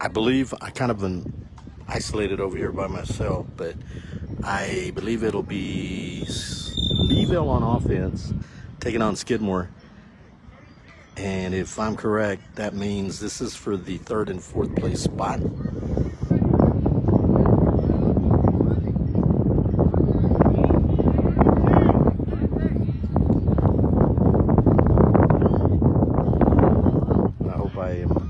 I believe I kind of been isolated over here by myself, but I believe it'll be Beeville on offense, taking on Skidmore. And if I'm correct, that means this is for the third and fourth place spot. I hope I am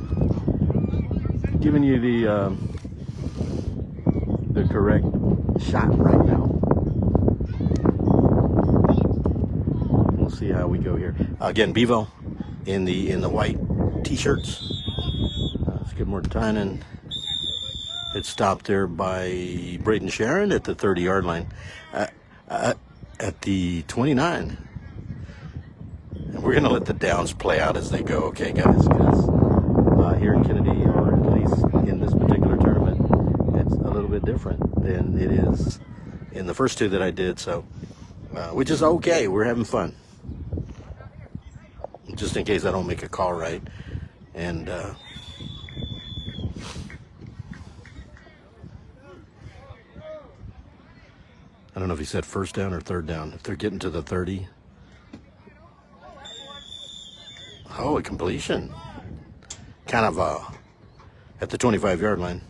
giving you the correct shot right now. We'll see how we go here. Again, Beeville in the white t-shirts. Skidmore Tynan. It's stopped there by Braden Sharon at the 30-yard line. At the 29. And we're going to let the downs play out as they go, okay, guys? Because here in Kenedy, or at least in this particular tournament, it's a little bit different than it is in the first two that I did. So, which is okay. We're having fun. Just in case I don't make a call right. And I don't know if he said first down or third down. If they're getting to the 30. Oh, a completion. Kind of at the 25-yard line.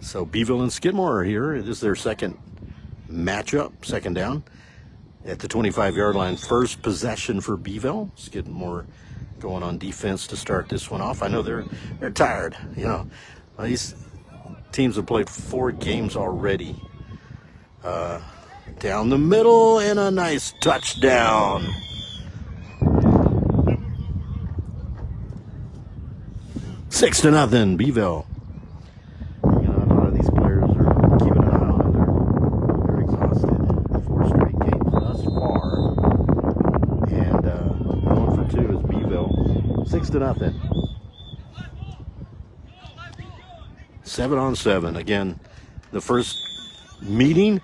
So Beeville and Skidmore are here. It is their second matchup, second down at the 25-yard line. First possession for Beeville. Skidmore going on defense to start this one off. I know they're tired. You know, these teams have played 4 games already. Down the middle and a nice touchdown. Six to nothing, Beeville. You know, a lot of these players are keeping an eye on them. They're exhausted. 4 straight games thus far. And 1 for 2 is Beeville. 6 to nothing. 7-on-7. Again, the first meeting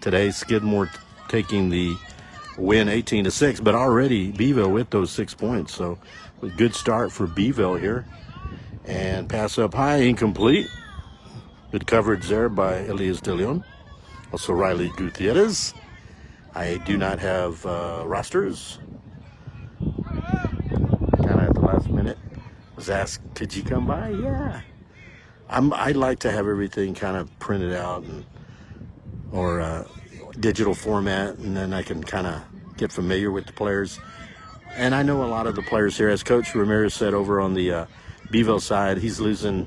today, Skidmore taking the win 18-6, but already Beeville with those 6 points. So a good start for Beeville here. And pass up high, incomplete. Good coverage there by Elias De Leon. Also Riley Gutierrez. I do not have rosters. Kind of at the last minute was asked, could you come by? Yeah. I like to have everything kind of printed out or digital format, and then I can kind of get familiar with the players. And I know a lot of the players here. As Coach Ramirez said over on the Beeville side, he's missing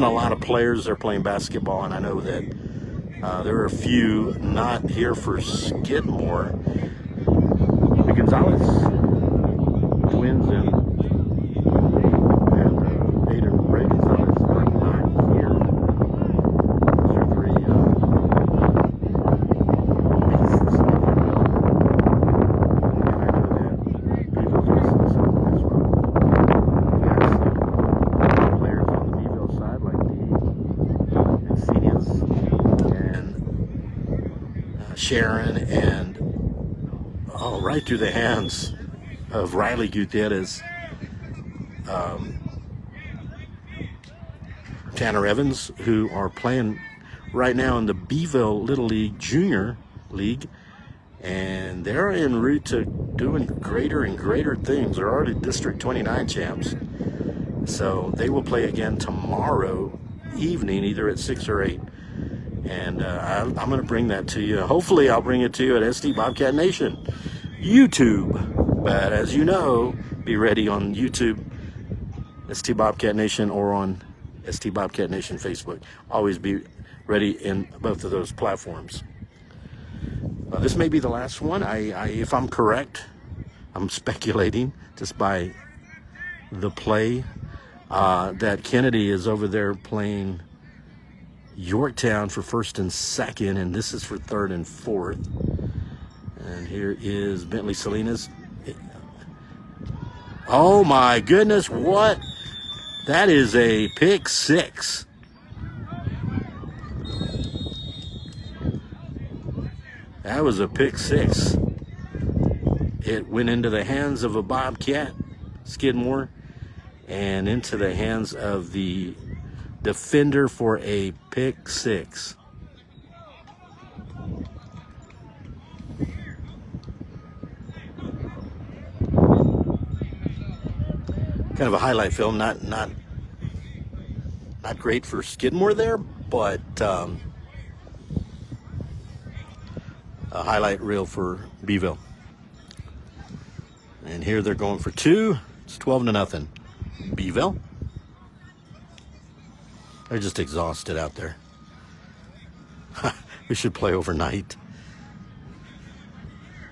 a lot of players. They're playing basketball, and I know that there are a few not here for Skidmore. The Gonzalez twins and Aiden Ray Gonzalez are not here. Those are 3 pieces. And I know that Beeville's missing some as well. We got some players on the Beeville side like the Insidious and Sharon, and right through the hands of Riley Gutierrez. Tanner Evans, who are playing right now in the Beeville Little League Junior League, and they're en route to doing greater and greater things. They're already District 29 champs, so they will play again tomorrow evening, either at 6 or 8. And I'm going to bring that to you. Hopefully I'll bring it to you at ST Bobcat Nation YouTube. But as you know, be ready on YouTube, ST Bobcat Nation, or on ST Bobcat Nation Facebook. Always be ready in both of those platforms. This may be the last one. If I'm correct, I'm speculating just by the play that Kenedy is over there playing Yorktown for first and second, and this is for third and fourth. And here is Bentley Salinas. Oh my goodness, what? That is a pick 6. That was a pick 6. It went into the hands of a Bobcat, Skidmore, and into the hands of the defender for a pick six. Kind of a highlight film, not great for Skidmore there, but a highlight reel for Beeville. And here they're going for two. It's 12-0. Beeville. They're just exhausted out there. We should play overnight.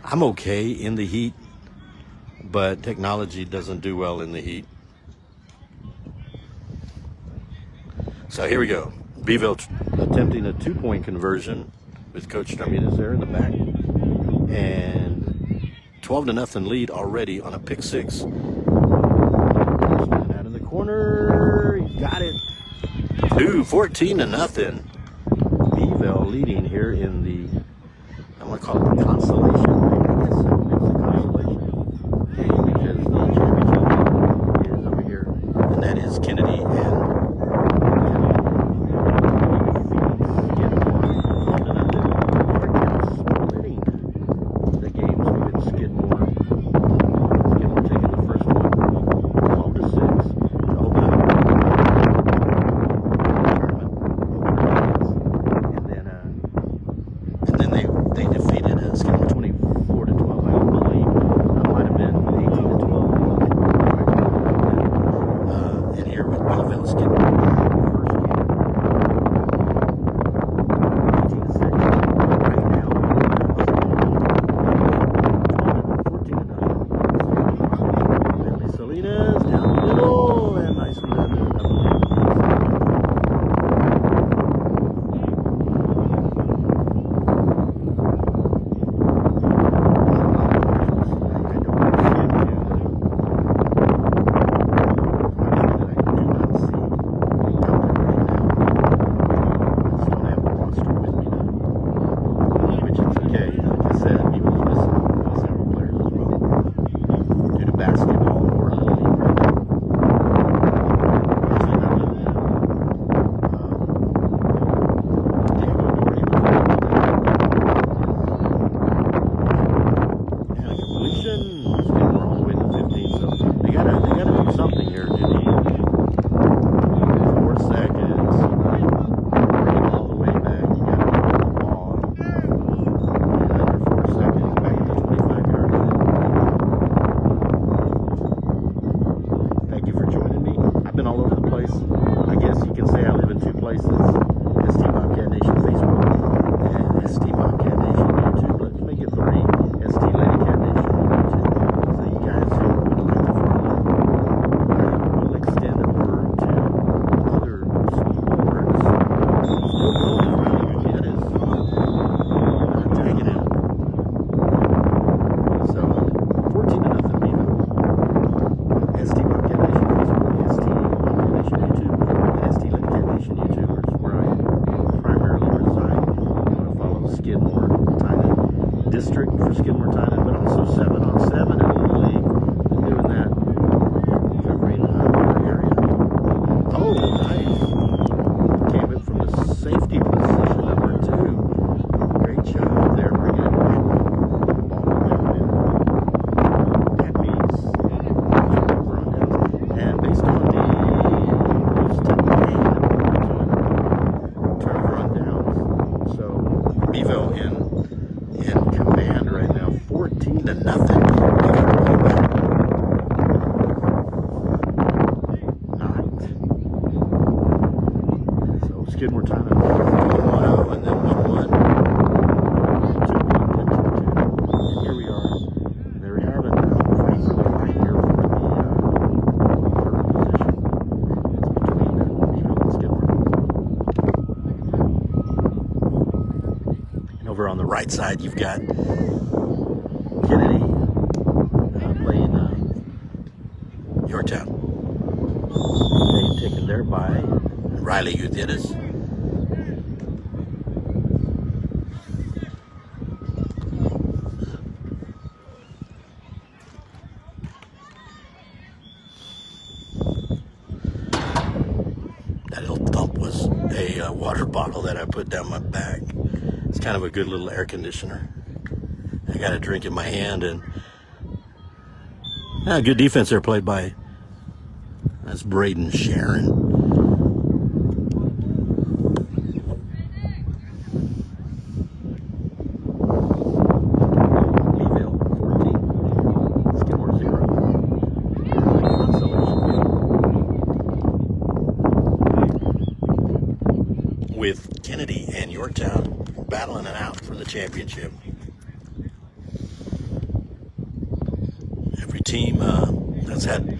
I'm okay in the heat, but technology doesn't do well in the heat. So here we go. Beeville attempting a 2-point conversion with Coach Darmidas there in the back. And 12-0 lead already on a pick six. Out in the corner. He got it. 14-0. Beeville leading here in the, I want to call it the consolation. I guess so. It's the consolation game because the championship is over here. And that is Kenedy and Skidmore, district for Skidmore, but also 7-on-7 in the league. Been doing that, covering our area. Oh, nice. Came in from the safety position, number 2. Great job there, bringing it back. Ball down in. That means and based on the Beeville in command right now, 14-0. So Skidmore time and 1-0, and then 1-1. 2-1, 2-2. And here we are. They're having Frankfurt right here for the third position. It's between Beeville and Skidmore. Over on the right side, you've got Kenedy playing Yorktown. They've taken there by Riley Udidis. that water bottle that I put down my back. It's kind of a good little air conditioner. I got a drink in my hand, and good defense there played by, that's Braden Sharon. Beeville 14, Skidmore 0. With Kenedy and Yorktown battling it out for the championship. Every team has had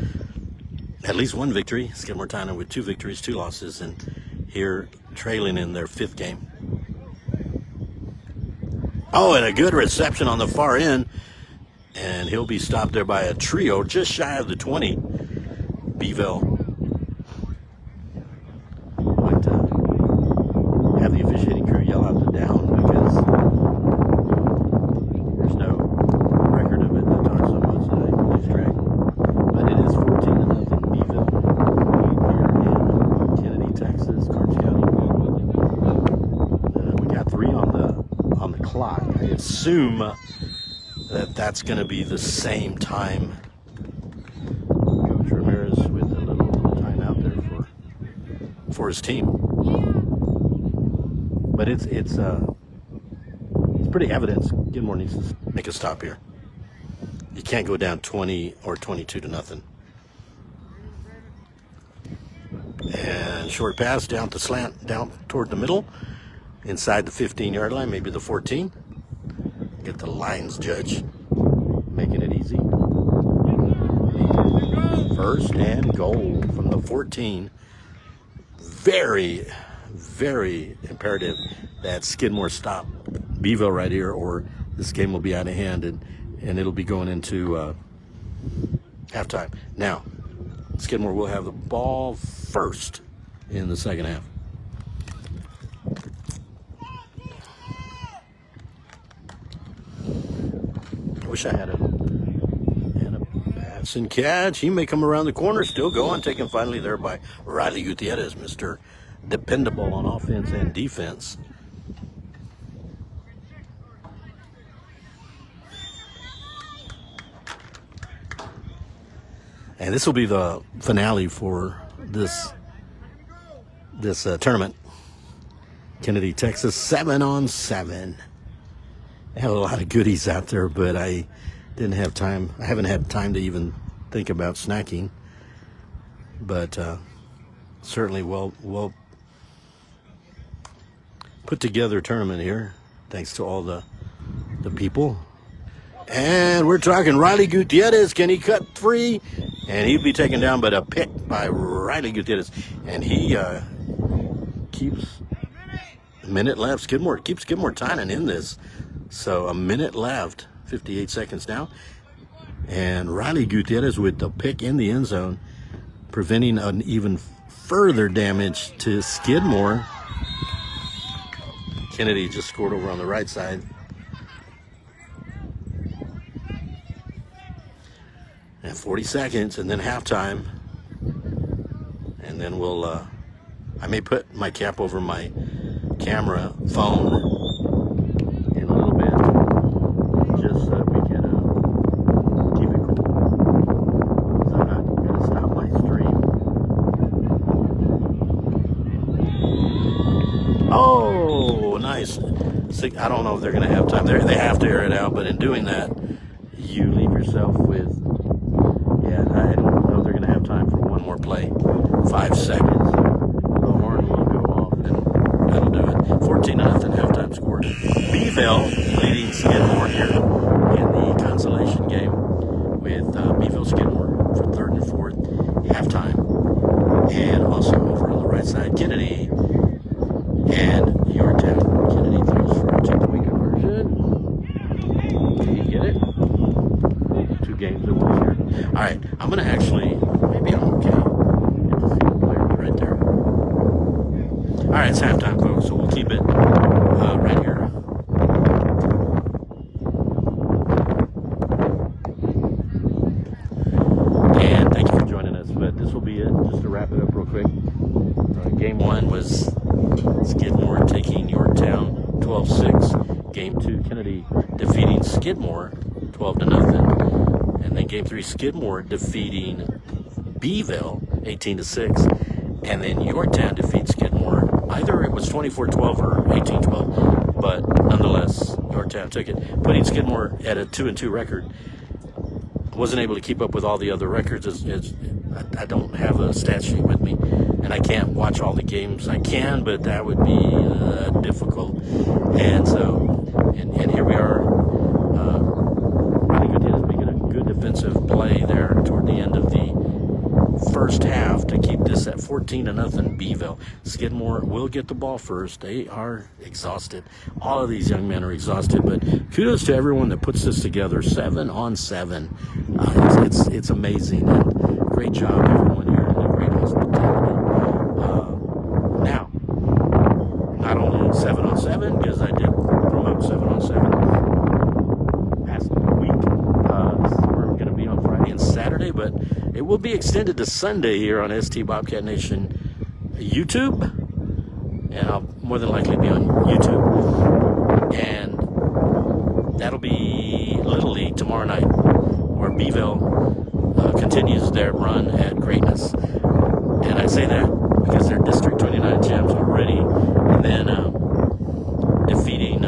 at least one victory. Skidmore Tynan with 2 victories, 2 losses, and here trailing in their 5th game. Oh, and a good reception on the far end, and he'll be stopped there by a trio just shy of the 20. Beeville might have the officiating crew yell out the down, because there's no record of it that talks so much that I lose track. But it is 14-0 Beeville here in Kenedy, Texas, Karnes County. We got 3 on the clock. I assume that that's going to be the same time. Coach Ramirez with a little time out there for his team. But it's pretty evident Skidmore needs to make a stop here. You can't go down 20 or 22-0. And short pass down to slant, down toward the middle, inside the 15-yard line, maybe the 14. Get the lines judge, making it easy. First and goal from the 14. Very, very imperative that Skidmore stop Beeville right here, or this game will be out of hand, and it'll be going into halftime. Now, Skidmore will have the ball first in the second half. I wish I had a pass and catch. He may come around the corner, still going, taken finally there by Riley Gutierrez, Mr. Dependable on offense and defense. And this will be the finale for this tournament. Kenedy, Texas, 7-on-7. I have a lot of goodies out there, but I didn't have time. I haven't had time to even think about snacking. But certainly well put together tournament here. Thanks to all the people. And we're talking Riley Gutierrez. Can he cut free? And he'll be taken down, but a pick by Riley Gutierrez. And he keeps a minute left. Skidmore keeps Skidmore Tynan in this. So a minute left, 58 seconds now. And Riley Gutierrez with the pick in the end zone, preventing an even further damage to Skidmore. Kenedy just scored over on the right side. And 40 seconds, and then halftime. And then we'll, I may put my cap over my camera phone in a little bit, just so we can keep it cool. So I'm not going to stop my stream. Oh, nice. I don't know if they're going to have time. They have to air it out, but in doing that, you leave yourself with, I don't know if they're going to have time for one more play. 5 seconds. The horn will go off, and that'll do it. 14-0 halftime score. Beeville leading Skidmore here in the consolation game with Beeville Skidmore for 3rd and 4th halftime. And also over on the right side, Kenedy and Yorktown. Kenedy throws for a 2-point conversion. Can you get it? 2 games at once here. All right, I'm going to actually, maybe I'm okay. Get to see the players right there. All right, it's halftime, folks, so we'll keep it right here. And thank you for joining us, but this will be it, just to wrap it up real quick. Game 1 was Skidmore taking Yorktown 12-6. Game 2, Kenedy defeating Skidmore 12-0. And then Game 3, Skidmore defeating Beeville 18-6. And then Yorktown defeats Skidmore. Either it was 24-12 or 18-12, but nonetheless, Yorktown took it, putting Skidmore at a 2-2 record. Wasn't able to keep up with all the other records. I don't have a stat sheet with me, and I can't watch all the games. I can, but that would be difficult. And so, and here we are. Really good hits, making a good defensive play there toward the end of the first half to keep this at 14-0 Beeville. Skidmore will get the ball first. They are exhausted. All of these young men are exhausted, but kudos to everyone that puts this together. 7-on-7. It's amazing. And great job, everyone here. And great hospitality. Now, not only 7-on-7, because I did promote 7-on-7 past week. We're going to be on Friday and Saturday, but it will be extended to Sunday here on ST Bobcat Nation YouTube, and I'll more than likely be on YouTube. And that'll be Little League tomorrow night, where Beeville continues their run at greatness. And I say that because they're District 29 champs already, and then defeating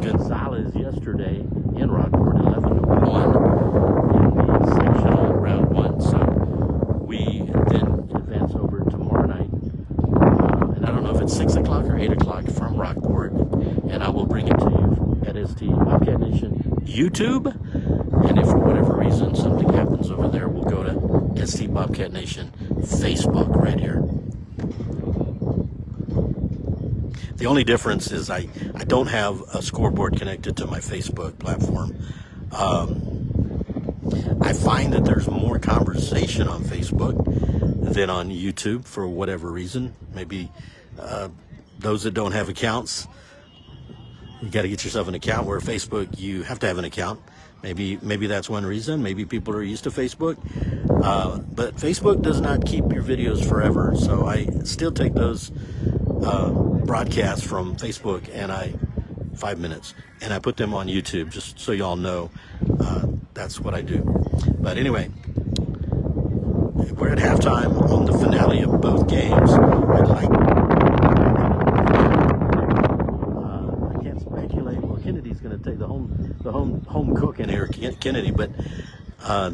Gonzalez yesterday in Rockport 11-1 in the sectional round 1. So we then advance over tomorrow night, and I don't know if it's 6 o'clock or 8 o'clock from Rockport, and I will bring it to you at ST Bobcat Nation YouTube. And if for whatever reason something happens over there, we'll go to ST Bobcat Nation Facebook right here. The only difference is I don't have a scoreboard connected to my Facebook platform. I find that there's more conversation on Facebook than on YouTube for whatever reason. Maybe those that don't have accounts, you got to get yourself an account. Where Facebook, you have to have an account. Maybe that's one reason. Maybe people are used to Facebook. But Facebook does not keep your videos forever. So I still take those broadcasts from Facebook and 5 minutes, and I put them on YouTube, just so y'all know. That's what I do. But anyway, we're at halftime on the finale of both games. I can't speculate. Well, Kennedy's going to take the home cook in here, Kenedy, but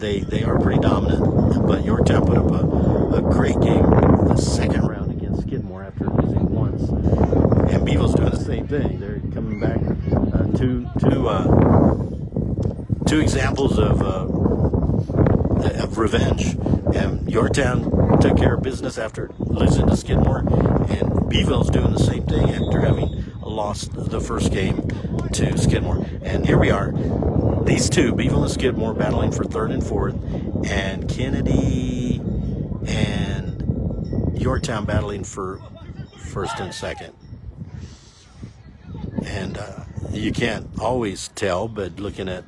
they are pretty dominant. But Yorktown put up a great game the second round against Skidmore after losing once, and Beeville's doing the same thing. They're coming back. Two examples of revenge. And Yorktown took care of business after losing to Skidmore, and Beeville's doing the same thing after having lost the first game to Skidmore. And here we are, these two, Beeville and Skidmore, battling for third and fourth, and Kenedy and Yorktown battling for first and second. And you can't always tell, but looking at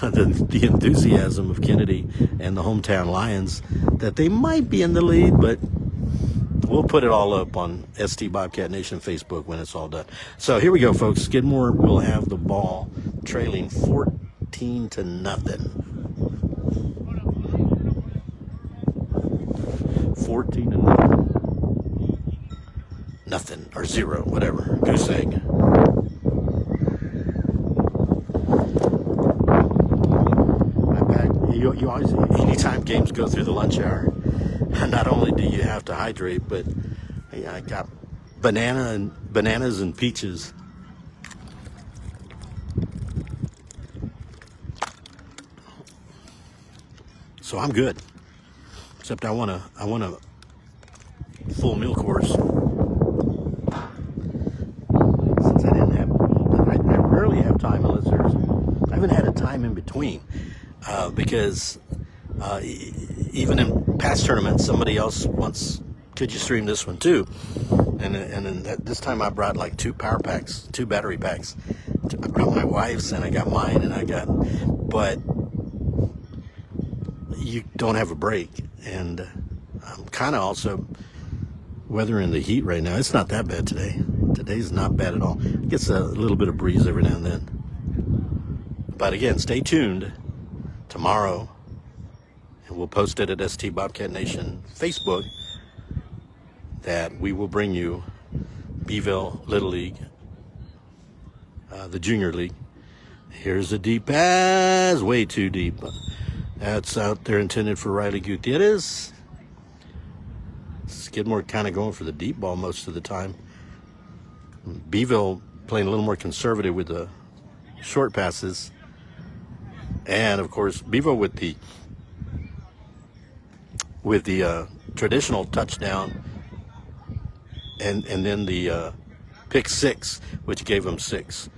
the enthusiasm of Kenedy and the hometown Lions, that they might be in the lead, but we'll put it all up on ST Bobcat Nation Facebook when it's all done. So here we go, folks. Skidmore will have the ball, trailing 14-0. 14-0. Nothing, or 0, whatever. Goose egg. You always, anytime games go through the lunch hour, not only do you have to hydrate, but I got bananas and peaches. So I'm good. Except I want a full meal course. Since I rarely have time unless I haven't had a time in between. Because even in past tournaments, somebody else once, could you stream this one too? And then this time I brought like 2 power packs, 2 battery packs. I brought my wife's and I got mine, but you don't have a break. And I'm kind of also Weather in the heat right now, it's not that bad today. Today's not bad at all. It gets a little bit of breeze every now and then. But again, stay tuned tomorrow, and we'll post it at ST Bobcat Nation Facebook, that we will bring you Beeville Little League, the Junior League. Here's a deep pass, way too deep. That's out there intended for Riley Gutierrez. Skidmore kind of going for the deep ball most of the time. Beeville playing a little more conservative with the short passes. And of course, Beeville with the traditional touchdown, and then the pick six, which gave them 6.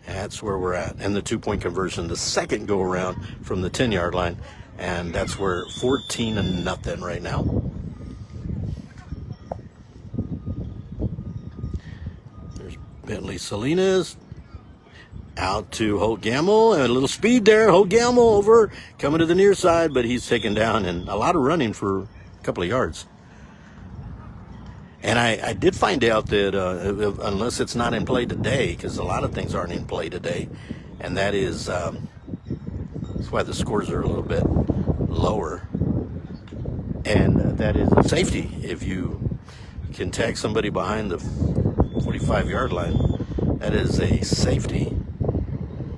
That's where we're at. And the 2-point conversion, the second go around from the 10-yard line, and that's where 14-0 right now. There's Bentley Salinas. Out to Holt Gamble, and a little speed there. Holt Gamble over, coming to the near side, but he's taken down, and a lot of running for a couple of yards. And I did find out that unless it's not in play today, because a lot of things aren't in play today, and that is that's why the scores are a little bit lower. And that is a safety. If you can tag somebody behind the 45-yard line, that is a safety.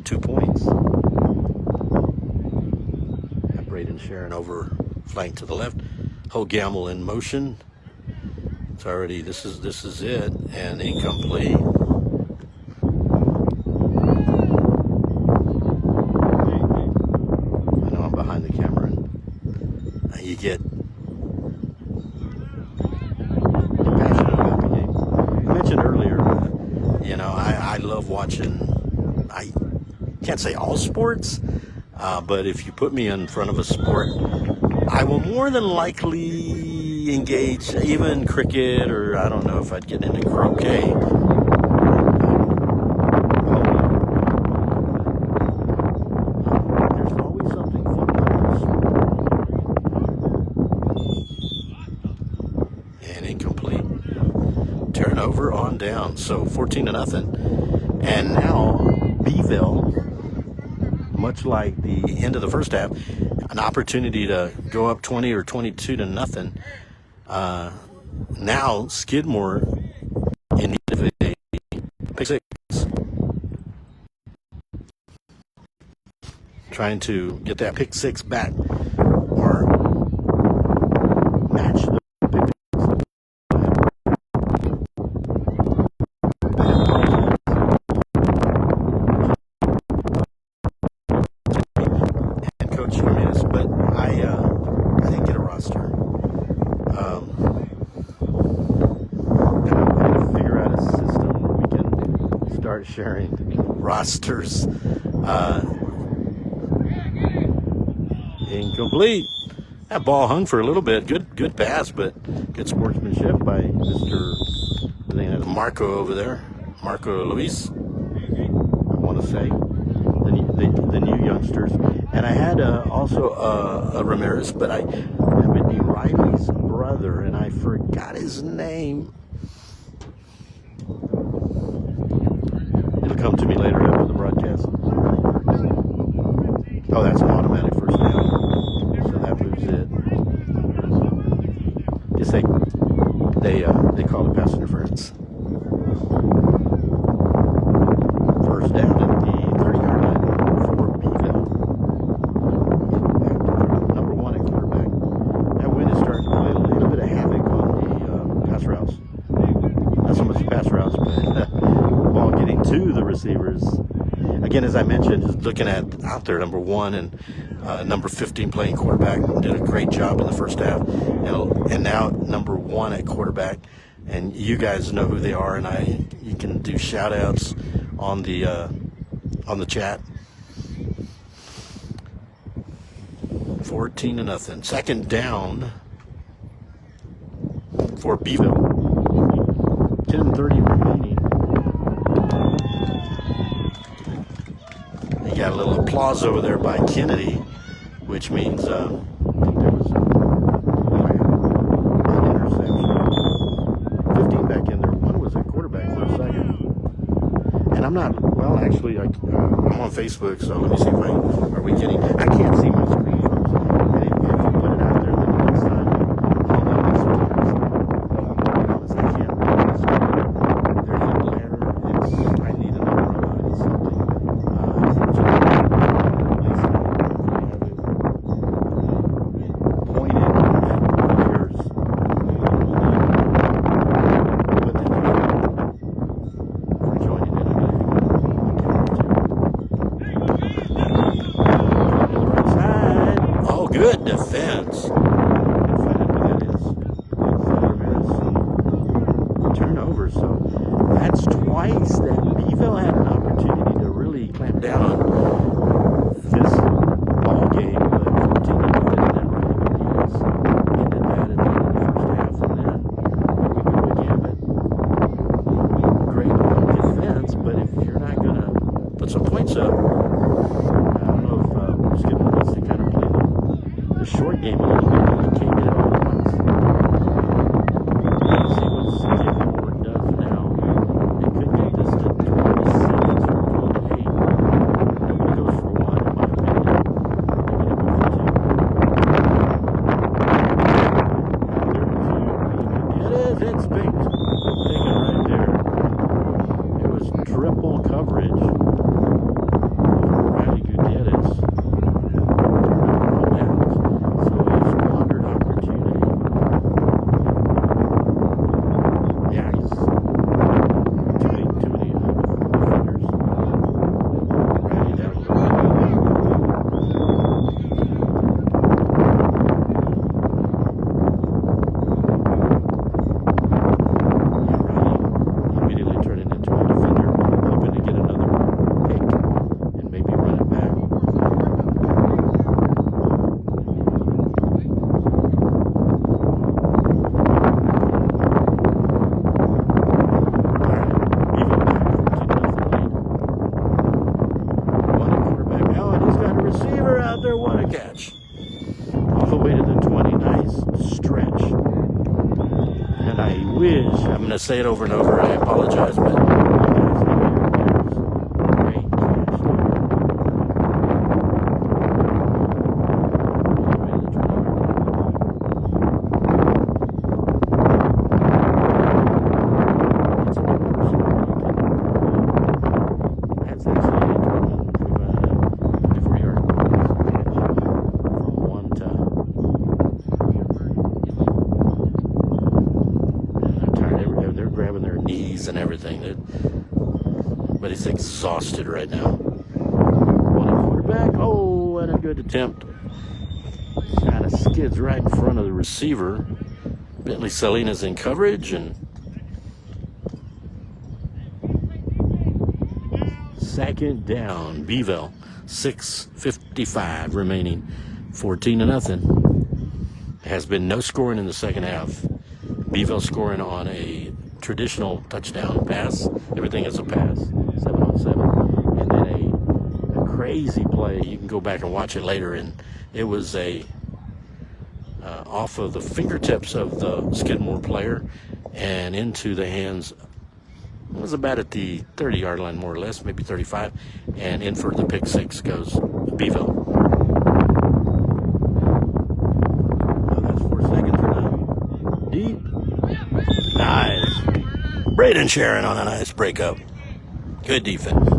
2 points. Braden Sharon over flank to the left. Holt Gamble in motion. It's already, this is it, and incomplete. I know I'm behind the camera, and you get passionate about the game. I mentioned earlier, I love watching, I can't say all sports, but if you put me in front of a sport, I will more than likely engage, even cricket, or I don't know if I'd get into croquet. There's always something fun about this. And incomplete. Turnover on down. So 14-0. And now Beeville, much like the end of the first half, an opportunity to go up 20 or 22-0. Now Skidmore in need of a pick six, trying to get that pick six back or match the pick six. And Coach Jimenez, but I didn't get a roster. Start sharing rosters. Incomplete. That ball hung for a little bit. Good pass, but good sportsmanship by Mr. Marco over there. Marco Luis, I want to say. The new youngsters. And I had also a Ramirez, but that would be Riley's brother, and I forgot his name. It'll come to me later after the broadcast. Oh, that's an automatic first down. So that moves it. Just they call it pass interference. First down at the 30-yard line for Beeville. Number 1 at quarterback. That wind is starting to play a little bit of havoc on the pass routes. Not so much pass routes, but ball getting to the receivers. Again, as I mentioned, just looking at out there, number 1 and number 15 playing quarterback did a great job in the first half, and now number 1 at quarterback, and you guys know who they are, and you can do shout outs on the chat. 14-0. Second down for Beeville. 10:30 remaining. You got a little applause over there by Kenedy, which means there was an interception. I'm not, well, actually, I'm on Facebook, so let me see if are we getting, I can't see my screen, folks. And if you put it out there, then next time, I'll notice sometimes. I promise I can't read the screen. There's a glare. I need an umbrella. I need something. Unfortunately, at least I have it pointed at yours. But thank you for joining in. Oh, good defense. Turnover. So that's twice that Beeville had an opportunity to really clamp down on this ball game. But 14 and then Riley Benitez ended that at the end of the first half, and then here we go again. But great defense. But if you're not gonna put some points up, I don't know if Skidmore needs to kind of play the short game a little bit. You can't get it all at once. Let's see what Skidmore does now. It could get this to 26 or 28. Nobody goes for one, in my opinion. They're going to go for two. It is. It's picked. Taken right there. It was triple coverage. Riley Gutierrez. So a squandered opportunity. Yeah, he's too many defenders. Riley down a little bit. Yeah, Riley immediately turned it into a defender, hoping to get another pick and maybe run it back. Receiver out there, what a catch. All the way to the 20, nice stretch. And I wish, I'm going to say it over and over, I apologize, but you guys know great catch That's actually grabbing their knees and everything, but he's exhausted right now. One quarterback, oh, and a good attempt. Kind of skids right in front of the receiver. Bentley Salinas in coverage, and second down. Beeville, 6:55 remaining, 14-0. There has been no scoring in the second half. Beeville scoring on a traditional touchdown pass. Everything is a pass, 7-on-7. And then a crazy play. You can go back and watch it later. And it was off of the fingertips of the Skidmore player and into the hands. It was about at the 30-yard line, more or less, maybe 35. And in for the pick six goes Beeville. That's 4 seconds or not. Deep. Nice. Braden Sharon on a nice breakup. Good defense.